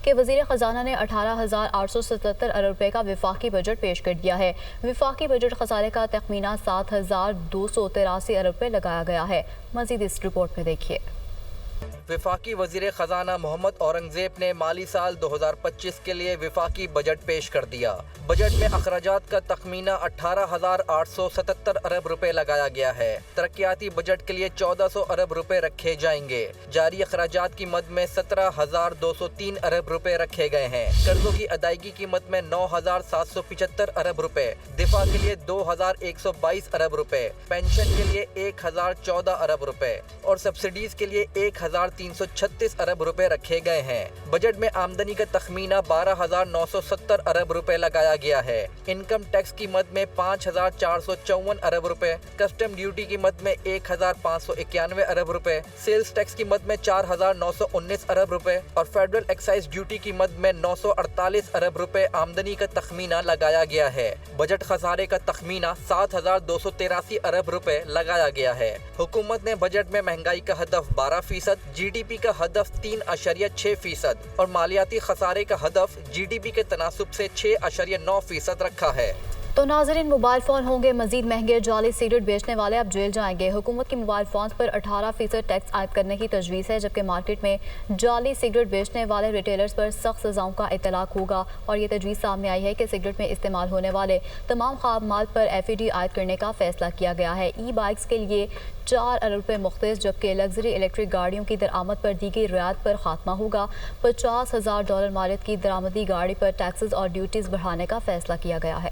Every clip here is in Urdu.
کہ وزیر خزانہ نے 18,877 ارب روپے کا وفاقی بجٹ پیش کر دیا ہے۔ وفاقی بجٹ خسارے کا تخمینہ 7,283 ارب روپے لگایا گیا ہے۔ مزید اس رپورٹ میں دیکھیے۔ وفاقی وزیر خزانہ محمد اورنگزیب نے مالی سال 2025 کے لیے وفاقی بجٹ پیش کر دیا۔ بجٹ میں اخراجات کا تخمینہ 18,877 ارب روپے لگایا گیا ہے۔ ترقیاتی بجٹ کے لیے 1,400 ارب روپے رکھے جائیں گے۔ جاری اخراجات کی مد میں 17,203 ارب روپے رکھے گئے ہیں۔ قرضوں کی ادائیگی کی مد میں 9,775 ارب روپے، دفاع کے لیے 2,122 ارب روپے، پینشن کے لیے 1,014 ارب روپے اور سبسڈیز کے لیے 1,336 ارب روپے رکھے گئے ہیں۔ بجٹ میں آمدنی کا تخمینہ 12,970 ارب روپے لگایا گیا ہے۔ انکم ٹیکس کی مد میں 5,454 ارب روپے، کسٹم ڈیوٹی کی مد میں 1,591 ارب روپے، سیلز ٹیکس کی مد میں 4,919 ارب روپے اور فیڈرل ایکسائز ڈیوٹی کی مد میں 948 ارب روپے آمدنی کا تخمینہ لگایا گیا ہے۔ بجٹ خسارے کا تخمینہ 7,283 ارب روپے لگایا گیا ہے۔ حکومت نے بجٹ میں مہنگائی کا ہدف 12%، جی ڈی پی کا ہدف 3.6% اور مالیاتی خسارے کا ہدف جی ڈی پی کے تناسب سے 6.9% رکھا ہے۔ تو ناظرین، موبائل فون ہوں گے مزید مہنگے، جعلی سگریٹ بیچنے والے اب جیل جائیں گے۔ حکومت کی موبائل فونز پر 18% ٹیکس عائد کرنے کی تجویز ہے، جبکہ مارکیٹ میں جعلی سگریٹ بیچنے والے ریٹیلرز پر سخت سزاؤں کا اطلاق ہوگا اور یہ تجویز سامنے آئی ہے کہ سگریٹ میں استعمال ہونے والے تمام خام مال پر FED عائد کرنے کا فیصلہ کیا گیا ہے۔ ای بائکس کے لیے 4 ارب روپے مختص، جبکہ لگژری الیکٹرک گاڑیوں کی درآمد پر دی گئی رعایت پر خاتمہ ہوگا۔ $50,000 مالیت کی درآمدی گاڑی پر ٹیکسز اور ڈیوٹیز بڑھانے کا فیصلہ کیا گیا ہے۔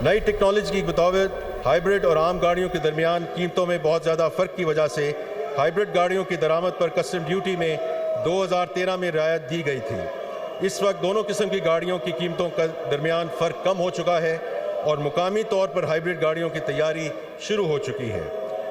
نئی ٹیکنالوجی کے مطابق ہائیبرڈ اور عام گاڑیوں کے درمیان قیمتوں میں بہت زیادہ فرق کی وجہ سے ہائیبرڈ گاڑیوں کی درآمد پر کسٹم ڈیوٹی میں 2013 میں رعایت دی گئی تھی۔ اس وقت دونوں قسم کی گاڑیوں کی قیمتوں کا درمیان فرق کم ہو چکا ہے اور مقامی طور پر ہائیبرڈ گاڑیوں کی تیاری شروع ہو چکی ہے۔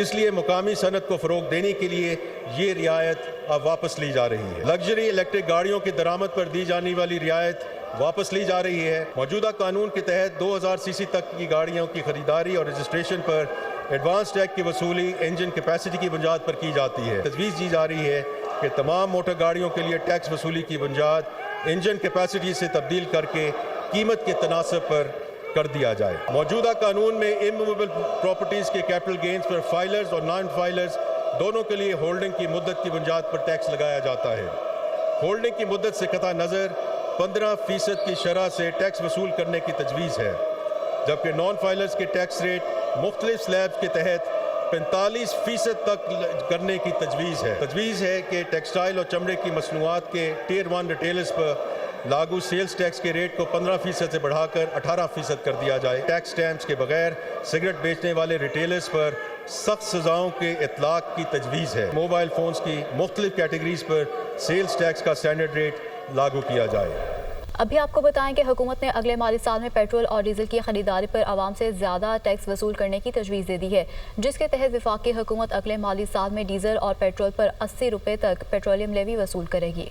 اس لیے مقامی صنعت کو فروغ دینے کے لیے یہ رعایت اب واپس لی جا رہی ہے۔ لگژری الیکٹرک گاڑیوں کی درآمد پر دی جانے والی رعایت واپس لی جا رہی ہے۔ موجودہ قانون کے تحت 2000 cc تک کی گاڑیوں کی خریداری اور رجسٹریشن پر ایڈوانس ٹیکس کی وصولی انجن کیپیسٹی کی بنیاد پر کی جاتی ہے۔ تجویز دی جا رہی ہے کہ تمام موٹر گاڑیوں کے لیے ٹیکس وصولی کی بنیاد انجن کیپیسٹی سے تبدیل کر کے قیمت کے تناسب پر کر دیا جائے۔ موجودہ قانون میں اموویبل پراپرٹیز کے کیپٹل گینز پر فائلرز اور نان فائلرز دونوں کے لیے ہولڈنگ کی مدت کی بنیاد پر ٹیکس لگایا جاتا ہے۔ ہولڈنگ کی مدت سے قطع نظر 15% کی شرح سے ٹیکس وصول کرنے کی تجویز ہے، جبکہ نان فائلرز کے ٹیکس ریٹ مختلف سلیبز کے تحت 45% تک کرنے کی تجویز ہے۔ تجویز ہے کہ ٹیکسٹائل اور چمڑے کی مصنوعات کے ٹیئر 1 ریٹیلرز پر لاگو سیلز ٹیکس کے ریٹ کو 15% سے بڑھا کر 18% کر دیا جائے۔ ٹیکس سٹیمپس کے بغیر سگریٹ بیچنے والے ریٹیلرز پر سخت سزاؤں کے اطلاق کی تجویز ہے۔ موبائل فونز کی مختلف کیٹیگریز پر سیلز ٹیکس کا اسٹینڈرڈ ریٹ لاگو کیا جائے۔ ابھی آپ کو بتائیں کہ حکومت نے اگلے مالی سال میں پیٹرول اور ڈیزل کی خریداری پر عوام سے زیادہ ٹیکس وصول کرنے کی تجویز دے دی ہے، جس کے تحت وفاقی حکومت اگلے مالی سال میں ڈیزل اور پیٹرول پر 80 روپے تک پیٹرولیم لیوی وصول کرے گی۔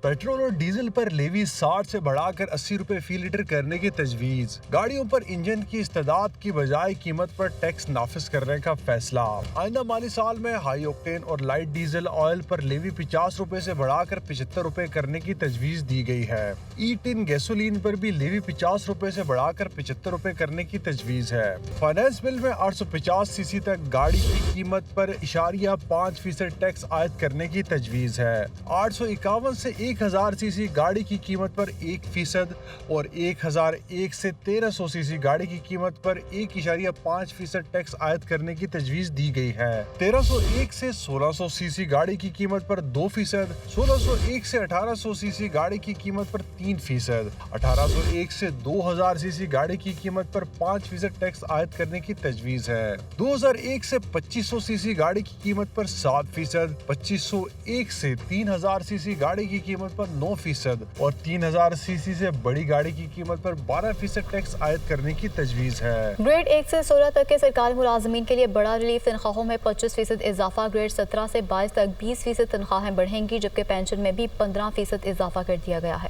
پیٹرول اور ڈیزل پر لیوی 60 سے بڑھا کر 80 روپے فی لیٹر کرنے کی تجویز۔ گاڑیوں پر انجن کی استعداد کی بجائے قیمت پر ٹیکس نافذ کرنے کا فیصلہ۔ آئندہ مالی سال میں ہائی اوکٹین اور لائٹ ڈیزل آئل پر لیوی 50 روپے سے بڑھا کر 75 روپے کرنے کی تجویز دی گئی ہے۔ ای ٹن گیسولین پر بھی لیوی 50 روپے سے بڑھا کر 75 روپے کرنے کی تجویز ہے۔ فائنانس بل میں 850 cc تک گاڑی کی قیمت پر 0.5% ٹیکس عائد کرنے کی تجویز ہے۔ 851 سے 1000 cc گاڑی کی قیمت پر 1% اور 1001 سے 1300 cc گاڑی کی قیمت پر 1.5% ٹیکس عائد کرنے کی تجویز دی گئی ہے۔ 1301 سے 1600 cc گاڑی کی قیمت پر 2%، 1601 سے 1800 cc گاڑی کی قیمت پر 3%، 1801 سے 2000 cc گاڑی کی قیمت پر 5% ٹیکس عائد کرنے کی تجویز ہے۔ 2001 سے 2500 cc گاڑی کی قیمت پر 7%، 2501 سے 3000 cc گاڑی کی قیمت پر 9% اور 3000 cc سے بڑی گاڑی کی قیمت پر 12% ٹیکس عائد کرنے کی تجویز ہے۔ گریڈ 1 سے 16 تک کے سرکاری ملازمین کے لیے بڑا ریلیف، تنخواہوں میں 25% اضافہ، گریڈ 17 سے 22 تک 20% تنخواہیں بڑھیں گی، جبکہ پینشن میں بھی 15% اضافہ کر دیا گیا ہے۔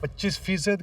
25%,